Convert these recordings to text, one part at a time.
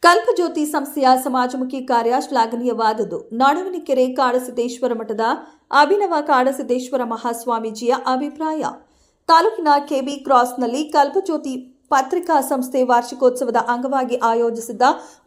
ಕಲ್ಪಜ್ಯೋತಿ ಸಂಸ್ಥೆಯ ಸಮಾಜಮುಖಿ ಕಾರ್ಯ ಶ್ಲಾಘನೀಯವಾದುದು. ನಾಡವನಕೆರೆ ಕಾಡಸಿದ್ದೇಶ್ವರ ಮಠದ ಅಭಿನವ ಕಾಡಸಿದ್ದೇಶ್ವರ ಮಹಾಸ್ವಾಮೀಜಿಯ ಅಭಿಪ್ರಾಯ. ತಾಲೂಕಿನ ಕೆಬಿ ಕ್ರಾಸ್ನಲ್ಲಿ ಕಲ್ಪಜ್ಯೋತಿ ಪತ್ರಿಕಾ ಸಂಸ್ಥೆ ವಾರ್ಷಿಕೋತ್ಸವದ ಅಂಗವಾಗಿ ಆಯೋಜಿಸಿದ್ದ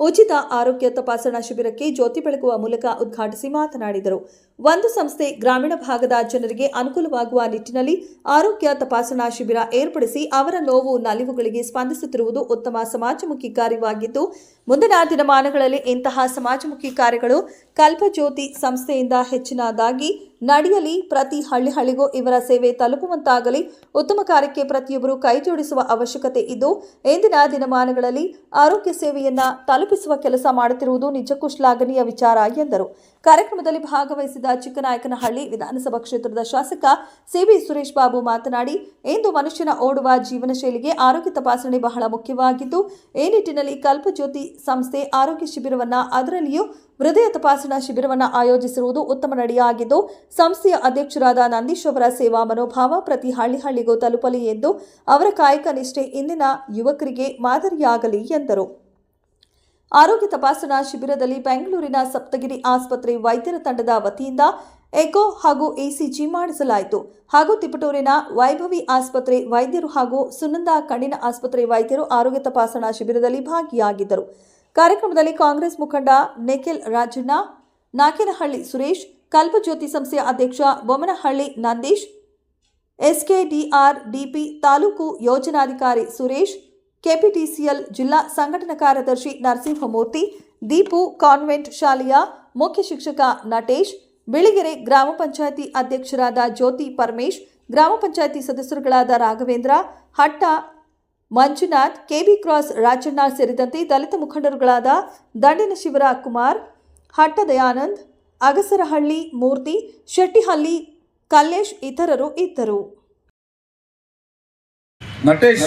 ಉಚಿತ ಆರೋಗ್ಯ ತಪಾಸಣಾ ಶಿಬಿರಕ್ಕೆ ಜ್ಯೋತಿ ಬೆಳಗುವ ಮೂಲಕ ಉದ್ಘಾಟಿಸಿ ಮಾತನಾಡಿದರು. ಒಂದು ಸಂಸ್ಥೆ ಗ್ರಾಮೀಣ ಭಾಗದ ಜನರಿಗೆ ಅನುಕೂಲವಾಗುವ ನಿಟ್ಟಿನಲ್ಲಿ ಆರೋಗ್ಯ ತಪಾಸಣಾ ಶಿಬಿರ ಏರ್ಪಡಿಸಿ ಅವರ ನೋವು ನಲಿವುಗಳಿಗೆ ಸ್ಪಂದಿಸುತ್ತಿರುವುದು ಉತ್ತಮ ಸಮಾಜಮುಖಿ ಕಾರ್ಯವಾಗಿದ್ದು, ಮುಂದಿನ ದಿನಮಾನಗಳಲ್ಲಿ ಇಂತಹ ಸಮಾಜಮುಖಿ ಕಾರ್ಯಗಳು ಕಲ್ಪಜ್ಯೋತಿ ಸಂಸ್ಥೆಯಿಂದ ಹೆಚ್ಚಿನದಾಗಿ ನಡೆಯಲಿ. ಪ್ರತಿ ಹಳ್ಳಿಗೂ ಇವರ ಸೇವೆ ತಲುಪುವಂತಾಗಲಿ. ಉತ್ತಮ ಕಾರ್ಯಕ್ಕೆ ಪ್ರತಿಯೊಬ್ಬರು ಕೈಜೋಡಿಸುವ ಅವಶ್ಯಕತೆ ಇದ್ದು, ಇಂದಿನ ದಿನಮಾನಗಳಲ್ಲಿ ಆರೋಗ್ಯ ಸೇವೆಯನ್ನ ತಲುಪಿಸುವ ಕೆಲಸ ಮಾಡುತ್ತಿರುವುದು ನಿಜಕ್ಕೂ ಶ್ಲಾಘನೀಯ ವಿಚಾರ ಎಂದರು. ಕಾರ್ಯಕ್ರಮದಲ್ಲಿ ಭಾಗವಹಿಸಿದ ಚಿಕ್ಕನಾಯಕನಹಳ್ಳಿ ವಿಧಾನಸಭಾ ಕ್ಷೇತ್ರದ ಶಾಸಕ ಸಿಬಿ ಸುರೇಶ್ ಬಾಬು ಮಾತನಾಡಿ, ಇಂದು ಮನುಷ್ಯನ ಓಡುವ ಜೀವನ ಶೈಲಿಗೆ ಆರೋಗ್ಯ ತಪಾಸಣೆ ಬಹಳ ಮುಖ್ಯವಾಗಿದ್ದು, ಈ ನಿಟ್ಟಿನಲ್ಲಿ ಕಲ್ಪಜ್ಯೋತಿ ಸಂಸ್ಥೆ ಆರೋಗ್ಯ ಶಿಬಿರವನ್ನ, ಅದರಲ್ಲಿಯೂ ಹೃದಯ ತಪಾಸಣಾ ಶಿಬಿರವನ್ನು ಆಯೋಜಿಸಿರುವುದು ಉತ್ತಮ ನಡೆಯಾಗಿದ್ದು, ಸಂಸ್ಥೆಯ ಅಧ್ಯಕ್ಷರಾದ ನಂದೀಶ್ ಅವರ ಸೇವಾ ಮನೋಭಾವ ಪ್ರತಿ ಹಳ್ಳಿಗೂ ತಲುಪಲಿ ಎಂದು ಅವರ ಕಾಯಕ ನಿಷ್ಠೆ ಇಂದಿನ ಯುವಕರಿಗೆ ಮಾದರಿಯಾಗಲಿ ಎಂದರು. ಆರೋಗ್ಯ ತಪಾಸಣಾ ಶಿಬಿರದಲ್ಲಿ ಬೆಂಗಳೂರಿನ ಸಪ್ತಗಿರಿ ಆಸ್ಪತ್ರೆ ವೈದ್ಯರ ತಂಡದ ವತಿಯಿಂದ ಎಕೋ ಹಾಗೂ ಎಸಿಜಿ ಮಾಡಿಸಲಾಯಿತು. ಹಾಗೂ ತಿಪಟೂರಿನ ವೈಭವಿ ಆಸ್ಪತ್ರೆ ವೈದ್ಯರು ಹಾಗೂ ಸುನಂದ ಕಣ್ಣಿನ ಆಸ್ಪತ್ರೆ ವೈದ್ಯರು ಆರೋಗ್ಯ ತಪಾಸಣಾ ಶಿಬಿರದಲ್ಲಿ ಭಾಗಿಯಾಗಿದ್ದರು. ಕಾರ್ಯಕ್ರಮದಲ್ಲಿ ಕಾಂಗ್ರೆಸ್ ಮುಖಂಡ ನಿಖಿಲ್ ರಾಜಣ್ಣ, ನಾಕೇನಹಳ್ಳಿ ಸುರೇಶ್, ಕಲ್ಪಜ್ಯೋತಿ ಸಂಸ್ಥೆಯ ಅಧ್ಯಕ್ಷ ಬೊಮ್ಮನಹಳ್ಳಿ ನಂದೀಶ್, ಎಸ್ಕೆಡಿಆರ್ಡಿಪಿ ತಾಲೂಕು ಯೋಜನಾಧಿಕಾರಿ ಸುರೇಶ್, ಕೆಪಿಟಿಸಿಎಲ್ ಜಿಲ್ಲಾ ಸಂಘಟನಾ ಕಾರ್ಯದರ್ಶಿ ನರಸಿಂಹಮೂರ್ತಿ, ದೀಪು ಕಾನ್ವೆಂಟ್ ಶಾಲೆಯ ಮುಖ್ಯ ಶಿಕ್ಷಕ ನಟೇಶ್, ಬಿಳಿಗೆರೆ ಗ್ರಾಮ ಪಂಚಾಯಿತಿ ಅಧ್ಯಕ್ಷರಾದ ಜ್ಯೋತಿ ಪರಮೇಶ್, ಗ್ರಾಮ ಪಂಚಾಯಿತಿ ಸದಸ್ಯರುಗಳಾದ ರಾಘವೇಂದ್ರ, ಹಟ್ಟ ಮಂಜುನಾಥ್, ಕೆಬಿ ಕ್ರಾಸ್ ರಾಜಣ್ಣ ಸೇರಿದಂತೆ ದಲಿತ ಮುಖಂಡರುಗಳಾದ ದಂಡಿನ ಶಿವರ ಕುಮಾರ್, ಹಟ್ಟ ದಯಾನಂದ್, ಅಗಸರಹಳ್ಳಿ ಮೂರ್ತಿ, ಶೆಟ್ಟಿಹಳ್ಳಿ ಕಲ್ಲೇಶ್ ಇತರರು ಇದ್ದರು. ನಟೇಶ್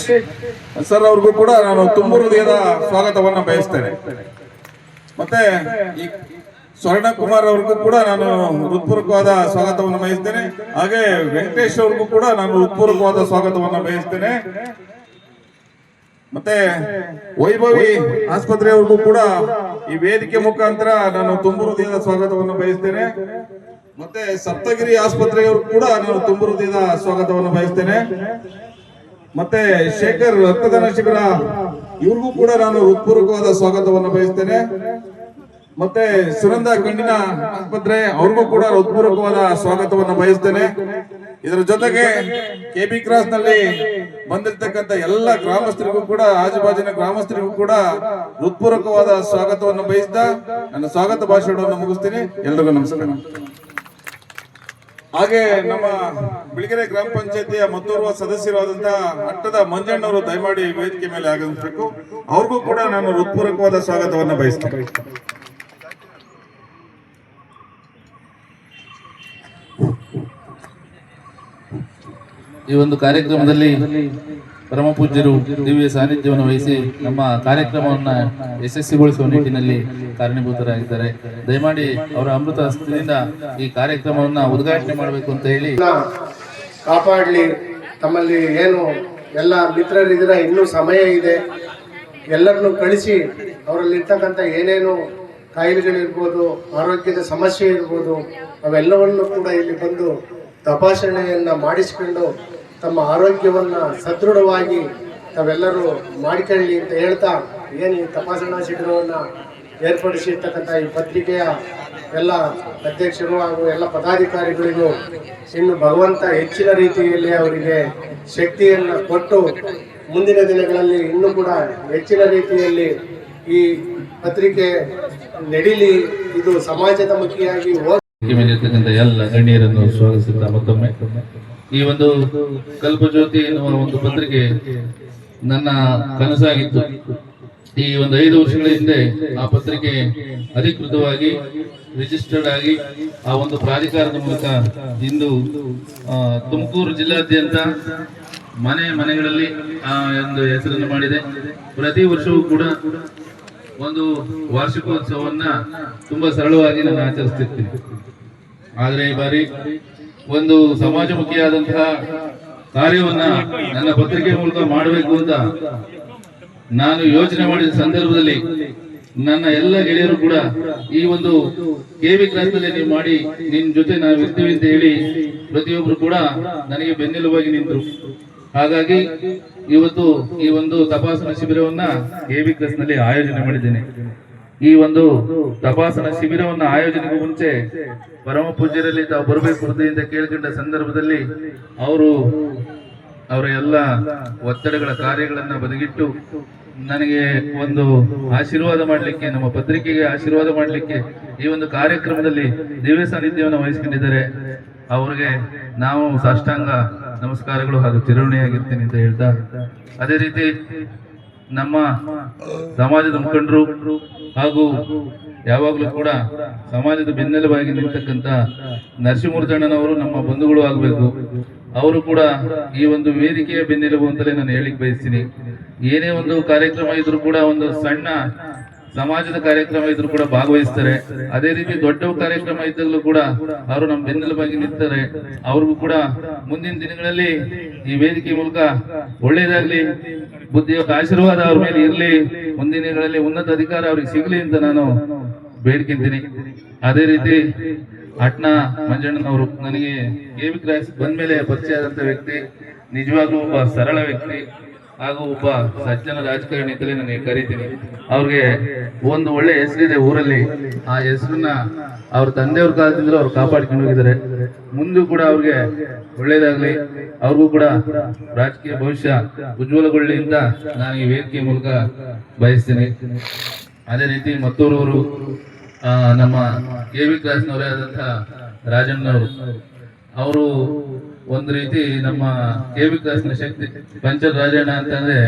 ಸರ್ ಅವ್ರಿಗೂ ಕೂಡ ನಾನು ತುಂಬ ಹೃದಯದ ಸ್ವಾಗತವನ್ನ ಬಯಸ್ತೇನೆ. ಮತ್ತೆ ಈ ಸ್ವರ್ಣ ಕುಮಾರ್ ಅವ್ರಿಗೂ ಕೂಡ ನಾನು ಹೃತ್ಪೂರ್ವಕವಾದ ಸ್ವಾಗತವನ್ನು ಬಯಸ್ತೇನೆ. ಹಾಗೆ ವೆಂಕಟೇಶ್ ಅವ್ರಿಗೂ ಕೂಡ ನಾನು ಹೃತ್ಪೂರ್ವಕವಾದ ಸ್ವಾಗತವನ್ನು ಬಯಸ್ತೇನೆ. ಮತ್ತೆ ವೈಭವಿ ಆಸ್ಪತ್ರೆಯವ್ರಿಗೂ ಕೂಡ ಈ ವೇದಿಕೆ ಮುಖಾಂತರ ನಾನು ತುಂಬ ಹೃದಯದ ಸ್ವಾಗತವನ್ನು ಬಯಸ್ತೇನೆ. ಮತ್ತೆ ಸಪ್ತಗಿರಿ ಆಸ್ಪತ್ರೆಯವ್ರಿಗೂ ಕೂಡ ನಾನು ತುಂಬ ಹೃದಯದ ಸ್ವಾಗತವನ್ನು ಬಯಸ್ತೇನೆ. ಮತ್ತೆ ಶೇಖರ್ ರಕ್ತದಾನ ಶಿಬಿರ ಇವ್ರಿಗೂ ಕೂಡ ನಾನು ಹೃತ್ಪೂರ್ವಕವಾದ ಸ್ವಾಗತವನ್ನು ಬಯಸ್ತೇನೆ. ಮತ್ತೆ ಸುನಂದ ಕಣ್ಣಿನ ಆಸ್ಪತ್ರೆ ಅವ್ರಿಗೂ ಕೂಡ ಹೃತ್ಪೂರ್ವಕವಾದ ಸ್ವಾಗತವನ್ನು ಬಯಸ್ತೇನೆ. ಇದರ ಜೊತೆಗೆ ಕೆಬಿ ಕ್ರಾಸ್ ನಲ್ಲಿ ಬಂದಿರತಕ್ಕಂತ ಎಲ್ಲ ಗ್ರಾಮಸ್ಥರಿಗೂ ಕೂಡ, ಆಜುಬಾಜಿನ ಗ್ರಾಮಸ್ಥರಿಗೂ ಕೂಡ ಹೃತ್ಪೂರ್ವಕವಾದ ಸ್ವಾಗತವನ್ನು ಬಯಸ್ತಾ ನನ್ನ ಸ್ವಾಗತ ಭಾಷಣವನ್ನು ಮುಗಿಸ್ತೀನಿ. ಎಲ್ರಿಗೂ ನಮಸ್ಕಾರ. ಹಾಗೆ ನಮ್ಮ ಬಿಳಿಗೆರೆ ಗ್ರಾಮ ಪಂಚಾಯತಿಯ ಮತ್ತೋರ್ವ ಸದಸ್ಯರಾದಂತಹ ಅಟ್ಟದ ಮಂಜಣ್ಣವರು ದಯಮಾಡಿ ವೇದಿಕೆ ಮೇಲೆ ಆಗಮಿಸಬೇಕು. ಅವ್ರಿಗೂ ಕೂಡ ನಾನು ಹೃತ್ಪೂರ್ವಕವಾದ ಸ್ವಾಗತವನ್ನು ಬಯಸ್ತೇನೆ. ಈ ಒಂದು ಕಾರ್ಯಕ್ರಮದಲ್ಲಿ ಪರಮ ಪೂಜ್ಯರು ದಿವ್ಯ ಸಾನ್ನಿಧ್ಯವನ್ನು ವಹಿಸಿ ನಮ್ಮ ಕಾರ್ಯಕ್ರಮವನ್ನು ಯಶಸ್ವಿಗೊಳಿಸುವ ನಿಟ್ಟಿನಲ್ಲಿ ಕಾರಣೀಭೂತರಾಗಿದ್ದಾರೆ. ದಯಮಾಡಿ ಅವರ ಅಮೃತ ಹಸ್ತದಿಂದ ಈ ಕಾರ್ಯಕ್ರಮವನ್ನು ಉದ್ಘಾಟನೆ ಮಾಡಬೇಕು ಅಂತ ಹೇಳಿ ಕಾಪಾಡಲಿ. ತಮ್ಮಲ್ಲಿ ಏನು ಎಲ್ಲ ಮಿತ್ರರಿದ್ದೀರ, ಇನ್ನೂ ಸಮಯ ಇದೆ, ಎಲ್ಲರನ್ನು ಕಳಿಸಿ ಅವರಲ್ಲಿರ್ತಕ್ಕಂಥ ಏನೇನು ಕಾಯಿಲೆಗಳಿರ್ಬೋದು, ಆರೋಗ್ಯದ ಸಮಸ್ಯೆ ಇರ್ಬೋದು, ಅವೆಲ್ಲವನ್ನು ಕೂಡ ಇಲ್ಲಿ ಬಂದು ತಪಾಸಣೆಯನ್ನು ಮಾಡಿಸಿಕೊಂಡು ತಮ್ಮ ಆರೋಗ್ಯವನ್ನು ಸದೃಢವಾಗಿ ತಾವೆಲ್ಲರೂ ಮಾಡಿಕೊಳ್ಳಿ ಅಂತ ಹೇಳ್ತಾ, ಏನು ಈ ತಪಾಸಣಾ ಶಿಬಿರವನ್ನು ಏರ್ಪಡಿಸಿರ್ತಕ್ಕಂಥ ಈ ಪತ್ರಿಕೆಯ ಎಲ್ಲ ಅಧ್ಯಕ್ಷರು ಹಾಗೂ ಎಲ್ಲ ಪದಾಧಿಕಾರಿಗಳಿಗೂ ಇನ್ನು ಭಗವಂತ ಹೆಚ್ಚಿನ ರೀತಿಯಲ್ಲಿ ಅವರಿಗೆ ಶಕ್ತಿಯನ್ನು ಕೊಟ್ಟು ಮುಂದಿನ ದಿನಗಳಲ್ಲಿ ಇನ್ನೂ ಕೂಡ ಹೆಚ್ಚಿನ ರೀತಿಯಲ್ಲಿ ಈ ಪತ್ರಿಕೆ ನಡೀಲಿ. ಇದು ಸಮಾಜದ ಮುಖಿಯಾಗಿ ಮೇಲಿರ್ತಕ್ಕಂಥ ಎಲ್ಲ ಗಣ್ಯರನ್ನು ಸ್ವಾಗತಿಸುತ್ತಾ ಮತ್ತೊಮ್ಮೆ ಈ ಒಂದು ಕಲ್ಪಜ್ಯೋತಿ ಎನ್ನುವ ಒಂದು ಪತ್ರಿಕೆ ನನ್ನ ಕನಸಾಗಿತ್ತು. ಈ ಒಂದು 5 ವರ್ಷಗಳ ಹಿಂದೆ ಆ ಪತ್ರಿಕೆ ಅಧಿಕೃತವಾಗಿ ರಿಜಿಸ್ಟರ್ಡ್ ಆಗಿ ಆ ಒಂದು ಪ್ರಾಧಿಕಾರದ ಮೂಲಕ ಇಂದು ತುಮಕೂರು ಜಿಲ್ಲಾದ್ಯಂತ ಮನೆಗಳಲ್ಲಿ ಆ ಒಂದು ಹೆಸರನ್ನು ಮಾಡಿದೆ. ಪ್ರತಿ ವರ್ಷವೂ ಕೂಡ ಒಂದು ವಾರ್ಷಿಕೋತ್ಸವವನ್ನ ತುಂಬಾ ಸರಳವಾಗಿ ನಾನು ಆಚರಿಸ್ತಿರ್ತೀನಿ. ಆದ್ರೆ ಈ ಬಾರಿ ಒಂದು ಸಮಾಜಮುಖಿಯಾದಂತಹ ಕಾರ್ಯವನ್ನ ನನ್ನ ಪತ್ರಿಕೆ ಮೂಲಕ ಮಾಡಬೇಕು ಅಂತ ನಾನು ಯೋಚನೆ ಮಾಡಿದ ಸಂದರ್ಭದಲ್ಲಿ ನನ್ನ ಎಲ್ಲ ಗೆಳೆಯರು ಕೂಡ ಈ ಒಂದು ಕೆವಿ ಕ್ಲಾಸ್ನಲ್ಲಿ ನೀವು ಮಾಡಿ ನಿಮ್ ಜೊತೆ ನಾವು ಇರ್ತೀವಿ ಅಂತ ಹೇಳಿ ಪ್ರತಿಯೊಬ್ರು ಕೂಡ ನನಗೆ ಬೆನ್ನೆಲುಬಾಗಿ ನಿಂತರು. ಹಾಗಾಗಿ ಇವತ್ತು ಈ ಒಂದು ತಪಾಸಣಾ ಶಿಬಿರವನ್ನ ಕೆವಿ ಕ್ಲಾಸ್ನಲ್ಲಿ ಆಯೋಜನೆ ಮಾಡಿದ್ದೇನೆ. ಈ ಒಂದು ತಪಾಸಣಾ ಶಿಬಿರವನ್ನ ಆಯೋಜನೆಗೂ ಮುಂಚೆ ಪರಮ ಪೂಜ್ಯರಲ್ಲಿ ತಾವು ಬರಬೇಕು ಅಂತ ಕೇಳ್ಕೊಂಡ ಸಂದರ್ಭದಲ್ಲಿ ಅವರ ಎಲ್ಲ ಒತ್ತಡಗಳ ಕಾರ್ಯಗಳನ್ನ ಬದಿಗಿಟ್ಟು ನನಗೆ ಒಂದು ಆಶೀರ್ವಾದ ಮಾಡಲಿಕ್ಕೆ, ನಮ್ಮ ಪತ್ರಿಕೆಗೆ ಆಶೀರ್ವಾದ ಮಾಡಲಿಕ್ಕೆ ಈ ಒಂದು ಕಾರ್ಯಕ್ರಮದಲ್ಲಿ ದಿವ್ಯ ಸಾನ್ನಿಧ್ಯವನ್ನು ವಹಿಸಿಕೊಂಡಿದ್ದಾರೆ. ಅವರಿಗೆ ನಾವು ಸಾಷ್ಟಾಂಗ ನಮಸ್ಕಾರಗಳು ಹಾಗೂ ಚಿರಋಣಿಯಾಗಿರ್ತೀನಿ ಅಂತ ಹೇಳ್ತಾ, ಅದೇ ರೀತಿ ನಮ್ಮ ಸಮಾಜದ ಮುಖಂಡರು ಹಾಗೂ ಯಾವಾಗಲೂ ಕೂಡ ಸಮಾಜದ ಬೆನ್ನೆಲುಬಾಗಿ ನಿಂತಕ್ಕಂಥ ನರಸಿಂಹಮೂರ್ತಣ್ಣನವರು ನಮ್ಮ ಬಂಧುಗಳು ಆಗಬೇಕು. ಅವರು ಕೂಡ ಈ ಒಂದು ವೇದಿಕೆಯ ಬೆನ್ನೆಲುಬು ಅಂತಲೇ ನಾನು ಹೇಳಿಕ್ ಬಯಸ್ತೀನಿ. ಏನೇ ಒಂದು ಕಾರ್ಯಕ್ರಮ ಇದ್ರೂ ಕೂಡ, ಒಂದು ಸಣ್ಣ ಸಮಾಜದ ಕಾರ್ಯಕ್ರಮ ಇದ್ರೂ ಕೂಡ ಭಾಗವಹಿಸ್ತಾರೆ. ಅದೇ ರೀತಿ ದೊಡ್ಡ ಕಾರ್ಯಕ್ರಮ ಇದ್ದಾಗಲೂ ಕೂಡ ಅವರು ನಮ್ಮ ಬೆನ್ನೆಲುಬಾಗಿ ನಿಂತಾರೆ. ಅವ್ರಿಗೂ ಕೂಡ ಮುಂದಿನ ದಿನಗಳಲ್ಲಿ ಈ ವೇದಿಕೆ ಮೂಲಕ ಒಳ್ಳೇದಾಗ್ಲಿ, ಬುದ್ಧಿಯ ಆಶೀರ್ವಾದ ಅವ್ರ ಮೇಲೆ ಇರ್ಲಿ, ಮುಂದಿನ ದಿನಗಳಲ್ಲಿ ಉನ್ನತ ಅಧಿಕಾರ ಅವ್ರಿಗೆ ಸಿಗ್ಲಿ ಅಂತ ನಾನು ಬೇಡ್ಕೊಂತೀನಿ. ಅದೇ ರೀತಿ ಅಟ್ನಾ ಮಂಜಣ್ಣನವರು ನನಗೆ ಕೆವಿ ಕ್ಲಾಸ್ ಬಂದ್ಮೇಲೆ ಪರಿಚಯ ಆದಂತ ವ್ಯಕ್ತಿ, ನಿಜವಾಗ್ಲೂ ಒಬ್ಬ ಸರಳ ವ್ಯಕ್ತಿ ಹಾಗೂ ಒಬ್ಬ ಸಜ್ಜನ ರಾಜಕಾರಣಿ ಅಂತಲೇ ನನಗೆ ಕರಿತೀನಿ. ಅವ್ರಿಗೆ ಒಂದು ಒಳ್ಳೆ ಹೆಸರಿದೆ ಊರಲ್ಲಿ. ಆ ಹೆಸರನ್ನ ಅವ್ರ ತಂದೆಯವ್ರ ಕಾಲದಿಂದಲೂ ಅವ್ರು ಕಾಪಾಡ್ಕೊಂಡು ಹೋಗಿದ್ದಾರೆ. ಮುಂದೂ ಕೂಡ ಅವ್ರಿಗೆ ಒಳ್ಳೇದಾಗ್ಲಿ, ಅವ್ರಿಗೂ ಕೂಡ ರಾಜಕೀಯ ಭವಿಷ್ಯ ಉಜ್ವಲಗೊಳ್ಳಿ ಅಂತ ನಾನು ಈ ವೇದಿಕೆ ಮೂಲಕ ಬಯಸ್ತೇನೆ. ಅದೇ ರೀತಿ ಮತ್ತೂರವರು ನಮ್ಮ ಕೆವಿ ಕ್ಲಾಸ್ನವರೇ ಆದಂತಹ ರಾಜಣ್ಣವರು, ಅವರು ಒಂದು ರೀತಿ ನಮ್ಮ ಕೆವಿ ಕ್ಲಾಸ್ನ ಶಕ್ತಿ. ಪಂಚರ್ ರಾಜಣ್ಣ ಅಂತಂದ್ರೆ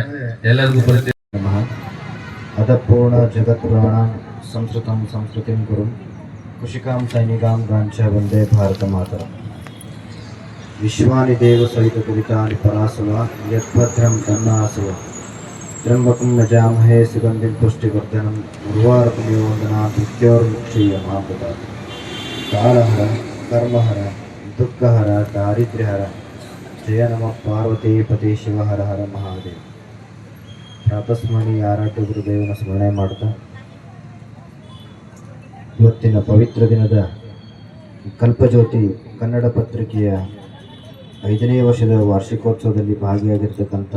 ಎಲ್ಲರಿಗೂ ಪರಿಚಯ. ಅಧಪೂರ್ಣ ಜಗತ್ಪುರಾಣ ಸಂಸ್ಕೃತಂ ಸಂಸ್ಕೃತಿಂ ಗುರು ಕುಶಿಕಾಂ ಸೈನಿಕಾಂ ಗಾಂಚ ವಂದೇ ಭಾರತ ಮಾತರ. ವಿಶ್ವಾನಿ ದೇವ ಸಹಿತ ಕುರಿತಾನಿ ಪರಾಸುವ ಯದ್ಭದ್ರಂ ತನ್ನಾಸುವ ತ್ರ್ಯಂಬಕಂ ನಜಾಮಹೇ ಸುಗಂಧಿಂ ಪುಷ್ಟಿವರ್ಧನಂ ಉರ್ವಾರಕಮಿವ ವಂದನಾ ಮೃತ್ಯೋರ್ಮುಕ್ಷೀಯ ಮಾಮೃತ. ಕಾಲಹರ ಕರ್ಮಹರ ದುಃಖಹರ ದಾರಿದ್ರ್ಯಹರ ಜಯ ನಮ ಪಾರ್ವತಿ ಪತಿ ಶಿವ ಹರ ಹರ ಮಹಾದೇವ. ಪ್ರಾತಸ್ಮರಣಿ ಆರಾಧ್ಯ ಗುರುದೇವನ ಸ್ಮರಣೆ ಮಾಡ್ತಾ ಇವತ್ತಿನ ಪವಿತ್ರ ದಿನದ ಕಲ್ಪಜ್ಯೋತಿ ಕನ್ನಡ ಪತ್ರಿಕೆಯ 5ನೇ ವರ್ಷದ ವಾರ್ಷಿಕೋತ್ಸವದಲ್ಲಿ ಭಾಗಿಯಾಗಿರ್ತಕ್ಕಂಥ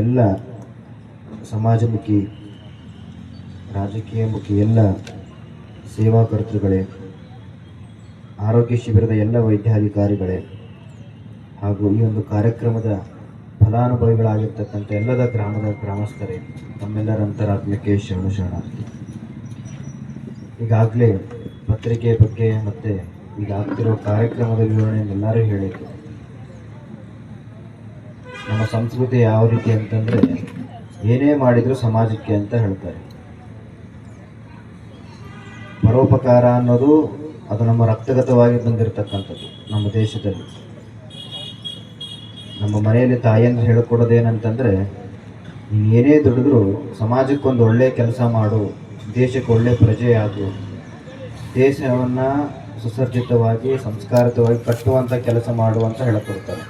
ಎಲ್ಲ ಸಮಾಜಮುಖಿ, ರಾಜಕೀಯಮುಖಿ ಎಲ್ಲ ಸೇವಾಕರ್ತೃಗಳೇ, ಆರೋಗ್ಯ ಶಿಬಿರದ ಎಲ್ಲ ವೈದ್ಯಾಧಿಕಾರಿಗಳೇ ಹಾಗೂ ಈ ಒಂದು ಕಾರ್ಯಕ್ರಮದ ಫಲಾನುಭವಿಗಳಾಗಿರ್ತಕ್ಕಂಥ ಎಲ್ಲದ ಗ್ರಾಮಸ್ಥರೇ, ತಮ್ಮೆಲ್ಲರ ಅಂತರಾತ್ಮಕ್ಕೆ ಶರಣಾರ್ಥಿ. ಈಗಾಗಲೇ ಪತ್ರಿಕೆ ಬಗ್ಗೆ ಮತ್ತು ಈಗ ಆಗ್ತಿರೋ ಕಾರ್ಯಕ್ರಮದ ವಿವರಣೆಯನ್ನೆಲ್ಲರೂ ಹೇಳಿದ್ರು. ನಮ್ಮ ಸಂಸ್ಕೃತಿ ಯಾವ ರೀತಿ ಅಂತಂದರೆ, ಏನೇ ಮಾಡಿದರೂ ಸಮಾಜಕ್ಕೆ ಅಂತ ಹೇಳ್ತಾರೆ. ಪರೋಪಕಾರ ಅನ್ನೋದು ಅದು ನಮ್ಮ ರಕ್ತಗತವಾಗಿ ಬಂದಿರತಕ್ಕಂಥದ್ದು. ನಮ್ಮ ದೇಶದಲ್ಲಿ ನಮ್ಮ ಮನೆಯಲ್ಲಿ ತಾಯಿಯನ್ನು ಹೇಳಿಕೊಡೋದೇನಂತಂದರೆ, ನೀನು ಏನೇ ದುಡಿದ್ರೂ ಸಮಾಜಕ್ಕೊಂದು ಒಳ್ಳೆಯ ಕೆಲಸ ಮಾಡು, ದೇಶಕ್ಕೆ ಒಳ್ಳೆಯ ಪ್ರಜೆಯಾಗು, ದೇಶವನ್ನು ಸುಸರ್ಜಿತವಾಗಿ ಸಂಸ್ಕಾರಿತವಾಗಿ ಕಟ್ಟುವಂಥ ಕೆಲಸ ಮಾಡು ಅಂತ ಹೇಳಿಕೊಡ್ತಾರೆ.